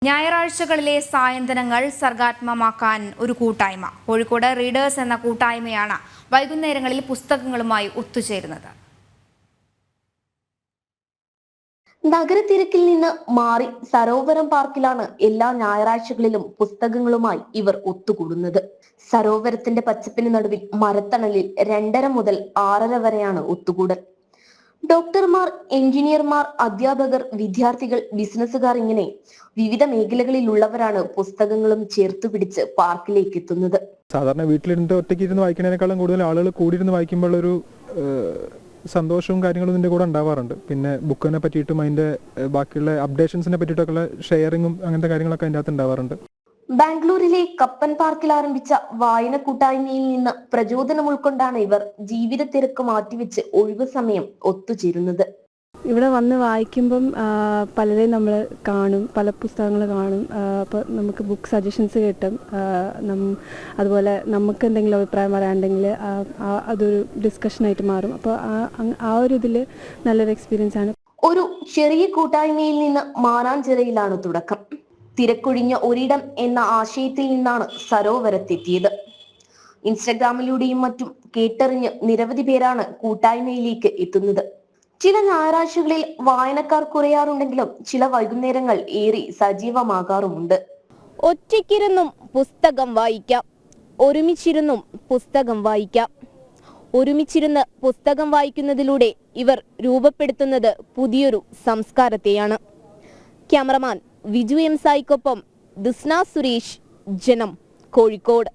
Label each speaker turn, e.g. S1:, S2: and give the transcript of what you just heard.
S1: ഞായറാഴ്ചകളിലെ സായന്തനങ്ങൾ സർഗാത്മകമാക്കാൻ ഒരു കൂട്ടായ്മ. കോഴിക്കോട് റീഡേഴ്സ് എന്ന കൂട്ടായ്മയാണ് വൈകുന്നേരങ്ങളിൽ പുസ്തകങ്ങളുമായി ഒത്തുചേരുന്നത്.
S2: നഗരത്തിരക്കിൽ നിന്ന് മാറി സരോവരം പാർക്കിലാണ് എല്ലാ ഞായറാഴ്ചകളിലും പുസ്തകങ്ങളുമായി ഇവർ ഒത്തുകൂടുന്നത്. സരോവരത്തിന്റെ പച്ചപ്പിന് നടുവിൽ മരത്തണലിൽ 2:30 മുതൽ 6:30 വരെയാണ് ഒത്തുകൂടൽ. ഡോക്ടർമാർ, എഞ്ചിനീയർമാർ, അധ്യാപകർ, വിദ്യാർത്ഥികൾ, ബിസിനസ്സുകാർ ഇങ്ങനെ വിവിധ മേഖലകളിലുള്ളവരാണ് പുസ്തകങ്ങളും ചേർത്തുപിടിച്ച് പാർക്കിലേക്ക് എത്തുന്നത്.
S3: സാധാരണ വീട്ടിലിരുന്ന് ഒറ്റയ്ക്ക് ഇരുന്ന് വായിക്കുന്നതിനേക്കാളും കൂടുതൽ ആളുകൾ കൂടിയിരുന്ന് വായിക്കുമ്പോൾ ഒരു സന്തോഷവും കാര്യങ്ങളും ഇതിൻ്റെ കൂടെ ഉണ്ടാവാറുണ്ട്. പിന്നെ ബുക്കിനെ പറ്റിയിട്ടും അതിൻ്റെ ബാക്കിയുള്ള അപ്ഡേഷൻസിനെ പറ്റിയിട്ടൊക്കെയുള്ള ഷെയറിങ്ങും അങ്ങനത്തെ കാര്യങ്ങളൊക്കെ അതിൻ്റെ അകത്ത് ഉണ്ടാവാറുണ്ട്.
S2: ബാംഗ്ലൂരിലെ കപ്പൻ പാർക്കിൽ ആരംഭിച്ച വായന കൂട്ടായ്മയിൽ നിന്ന് പ്രചോദനം ഉൾക്കൊണ്ടാണ് ഇവർ ജീവിത തിരക്ക് മാറ്റിവെച്ച് ഒഴിവു സമയം ഒത്തുചേരുന്നത്.
S4: ഇവിടെ വന്ന് വായിക്കുമ്പം പലരെയും നമ്മൾ കാണും, പല പുസ്തകങ്ങൾ കാണും. അപ്പോൾ നമുക്ക് ബുക്ക് സജഷൻസ് കിട്ടും. അതുപോലെ നമുക്ക് എന്തെങ്കിലും അഭിപ്രായം പറയാനുണ്ടെങ്കിൽ അതൊരു ഡിസ്കഷനായിട്ട് മാറും. അപ്പോൾ ആ ഒരു ഇതിൽ നല്ലൊരു എക്സ്പീരിയൻസ് ആണ്.
S2: ഒരു ചെറിയ കൂട്ടായ്മയിൽ നിന്ന് മാനാഞ്ചിറയിലാണ് തുടക്കം. തിരക്കൊഴിഞ്ഞ ഒരിടം എന്ന ആശയത്തിൽ നിന്നാണ് സരോവരത്തെത്തിയത്. ഇൻസ്റ്റഗ്രാമിലൂടെയും മറ്റും കേട്ടറിഞ്ഞ് നിരവധി പേരാണ് കൂട്ടായ്മയിലേക്ക് എത്തുന്നത്. ചില ഞായറാഴ്ചകളിൽ വായനക്കാർ കുറയാറുണ്ടെങ്കിലും ചില വൈകുന്നേരങ്ങൾ ഏറെ സജീവമാകാറുമുണ്ട്.
S5: ഒറ്റയ്ക്കിരുന്നും പുസ്തകം വായിക്കാം, ഒരുമിച്ചിരുന്നും പുസ്തകം വായിക്കാം. ഒരുമിച്ചിരുന്ന് പുസ്തകം വായിക്കുന്നതിലൂടെ ഇവർ രൂപപ്പെടുത്തുന്നത് പുതിയൊരു സംസ്കാരത്തെയാണ്. ക്യാമറമാൻ വിജു എം സായിക്കൊപ്പം ദിസ്ന സുരേഷ്, ജനം, കോഴിക്കോട്.